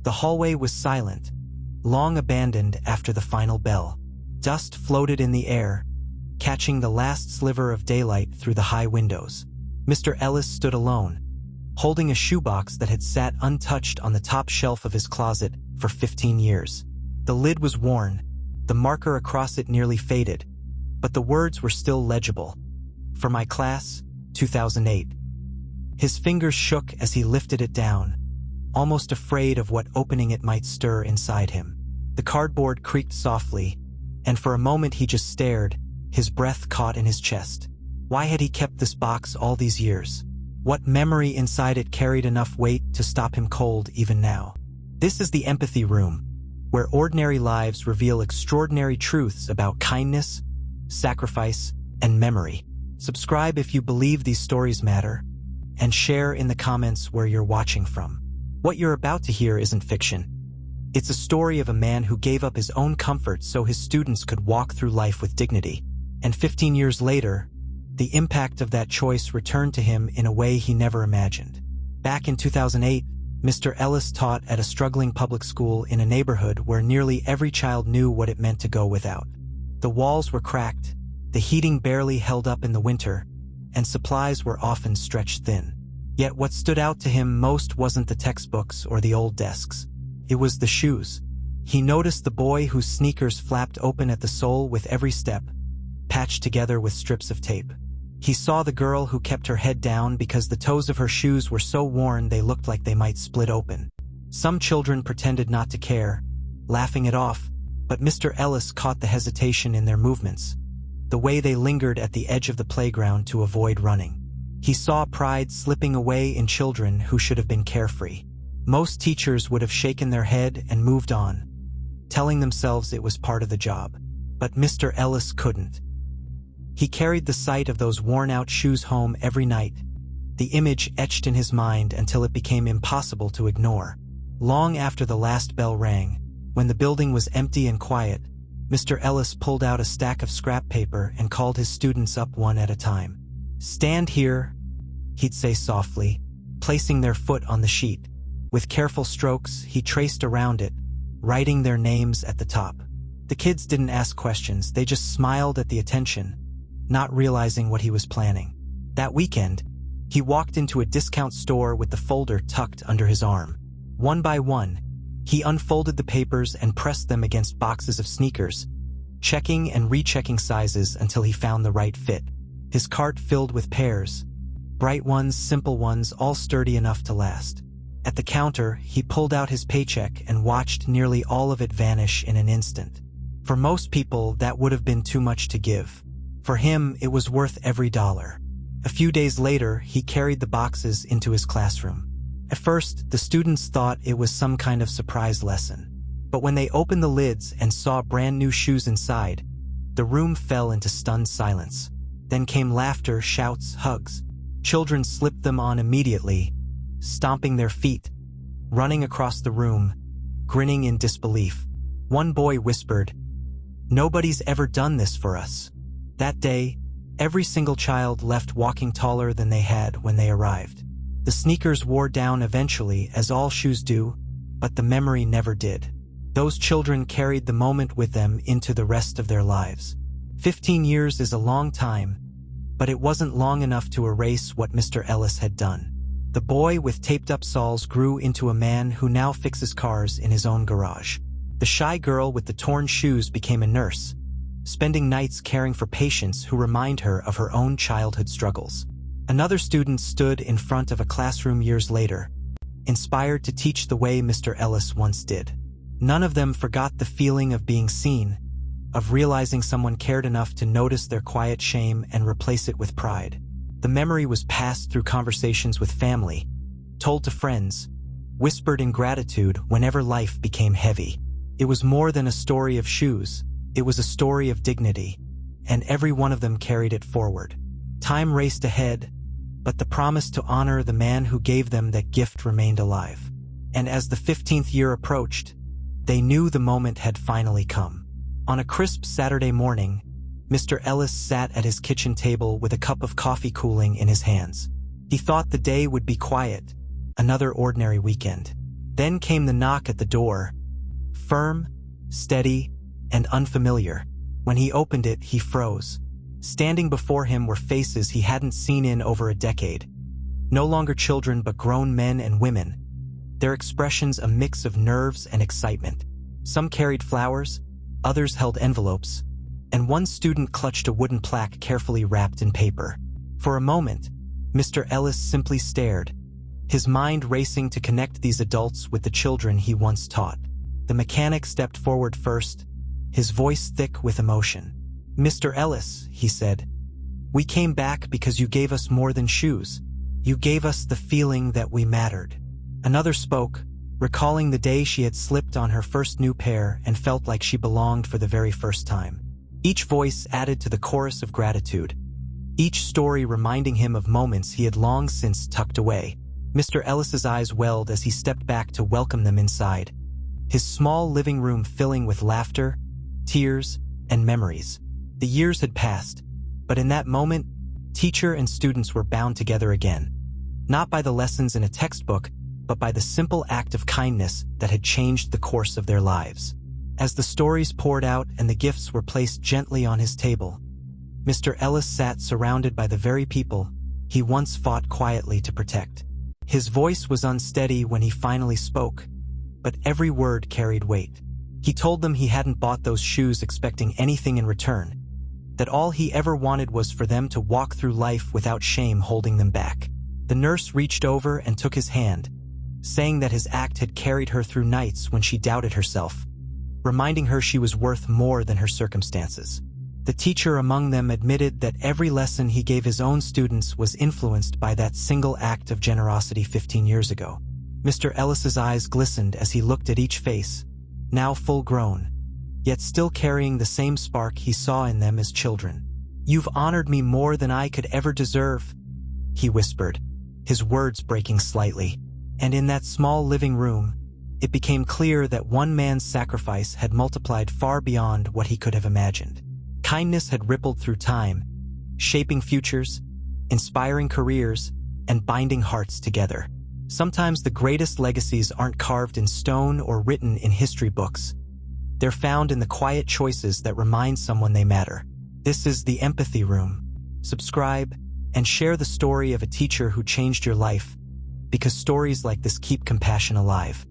The hallway was silent, long abandoned after the final bell. Dust floated in the air, catching the last sliver of daylight through the high windows. Mr. Ellis stood alone, holding a shoebox that had sat untouched on the top shelf of his closet for 15 years. The lid was worn, the marker across it nearly faded, but the words were still legible. "For my class, 2008. His fingers shook as he lifted it down, almost afraid of what opening it might stir inside him. The cardboard creaked softly, and for a moment he just stared, his breath caught in his chest. Why had he kept this box all these years? What memory inside it carried enough weight to stop him cold even now? This is the empathy room, where ordinary lives reveal extraordinary truths about kindness, sacrifice, and memory. Subscribe if you believe these stories matter, and share in the comments where you're watching from. What you're about to hear isn't fiction. It's a story of a man who gave up his own comfort so his students could walk through life with dignity. And 15 years later, the impact of that choice returned to him in a way he never imagined. Back in 2008, Mr. Ellis taught at a struggling public school in a neighborhood where nearly every child knew what it meant to go without. The walls were cracked, the heating barely held up in the winter, and supplies were often stretched thin. Yet what stood out to him most wasn't the textbooks or the old desks. It was the shoes. He noticed the boy whose sneakers flapped open at the sole with every step, patched together with strips of tape. He saw the girl who kept her head down because the toes of her shoes were so worn they looked like they might split open. Some children pretended not to care, laughing it off, but Mr. Ellis caught the hesitation in their movements, the way they lingered at the edge of the playground to avoid running. He saw pride slipping away in children who should have been carefree. Most teachers would have shaken their head and moved on, telling themselves it was part of the job. But Mr. Ellis couldn't. He carried the sight of those worn-out shoes home every night, the image etched in his mind until it became impossible to ignore. Long after the last bell rang, when the building was empty and quiet, Mr. Ellis pulled out a stack of scrap paper and called his students up one at a time. "Stand here," he'd say softly, placing their foot on the sheet. With careful strokes, he traced around it, writing their names at the top. The kids didn't ask questions, they just smiled at the attention, not realizing what he was planning. That weekend, he walked into a discount store with the folder tucked under his arm. One by one, he unfolded the papers and pressed them against boxes of sneakers, checking and rechecking sizes until he found the right fit. His cart filled with pairs, bright ones, simple ones, all sturdy enough to last. At the counter, he pulled out his paycheck and watched nearly all of it vanish in an instant. For most people, that would have been too much to give. For him, it was worth every dollar. A few days later, he carried the boxes into his classroom. At first, the students thought it was some kind of surprise lesson. But when they opened the lids and saw brand new shoes inside, the room fell into stunned silence. Then came laughter, shouts, hugs. Children slipped them on immediately, stomping their feet, running across the room, grinning in disbelief. One boy whispered, "Nobody's ever done this for us." That day, every single child left walking taller than they had when they arrived. The sneakers wore down eventually, as all shoes do, but the memory never did. Those children carried the moment with them into the rest of their lives. 15 years is a long time, but it wasn't long enough to erase what Mr. Ellis had done. The boy with taped-up soles grew into a man who now fixes cars in his own garage. The shy girl with the torn shoes became a nurse, spending nights caring for patients who remind her of her own childhood struggles. Another student stood in front of a classroom years later, inspired to teach the way Mr. Ellis once did. None of them forgot the feeling of being seen, of realizing someone cared enough to notice their quiet shame and replace it with pride. The memory was passed through conversations with family, told to friends, whispered in gratitude whenever life became heavy. It was more than a story of shoes, it was a story of dignity, and every one of them carried it forward. Time raced ahead, but the promise to honor the man who gave them that gift remained alive. And as the 15th year approached, they knew the moment had finally come. On a crisp Saturday morning, Mr. Ellis sat at his kitchen table with a cup of coffee cooling in his hands. He thought the day would be quiet, another ordinary weekend. Then came the knock at the door, firm, steady, and unfamiliar. When he opened it, he froze. Standing before him were faces he hadn't seen in over a decade. No longer children, but grown men and women. Their expressions a mix of nerves and excitement. Some carried flowers, others held envelopes, and one student clutched a wooden plaque carefully wrapped in paper. For a moment, Mr. Ellis simply stared, his mind racing to connect these adults with the children he once taught. The mechanic stepped forward first, his voice thick with emotion. "Mr. Ellis," he said, "we came back because you gave us more than shoes. You gave us the feeling that we mattered." Another spoke, recalling the day she had slipped on her first new pair and felt like she belonged for the very first time. Each voice added to the chorus of gratitude, each story reminding him of moments he had long since tucked away. Mr. Ellis's eyes welled as he stepped back to welcome them inside, his small living room filling with laughter, tears, and memories. The years had passed, but in that moment, teacher and students were bound together again, not by the lessons in a textbook, but by the simple act of kindness that had changed the course of their lives. As the stories poured out and the gifts were placed gently on his table, Mr. Ellis sat surrounded by the very people he once fought quietly to protect. His voice was unsteady when he finally spoke, but every word carried weight. He told them he hadn't bought those shoes expecting anything in return, that all he ever wanted was for them to walk through life without shame holding them back. The nurse reached over and took his hand, saying that his act had carried her through nights when she doubted herself, reminding her she was worth more than her circumstances. The teacher among them admitted that every lesson he gave his own students was influenced by that single act of generosity 15 years ago. Mr. Ellis's eyes glistened as he looked at each face, now full-grown, yet still carrying the same spark he saw in them as children. "You've honored me more than I could ever deserve," he whispered, his words breaking slightly. And in that small living room, it became clear that one man's sacrifice had multiplied far beyond what he could have imagined. Kindness had rippled through time, shaping futures, inspiring careers, and binding hearts together. Sometimes the greatest legacies aren't carved in stone or written in history books. They're found in the quiet choices that remind someone they matter. This is the Empathy Room. Subscribe and share the story of a teacher who changed your life, because stories like this keep compassion alive.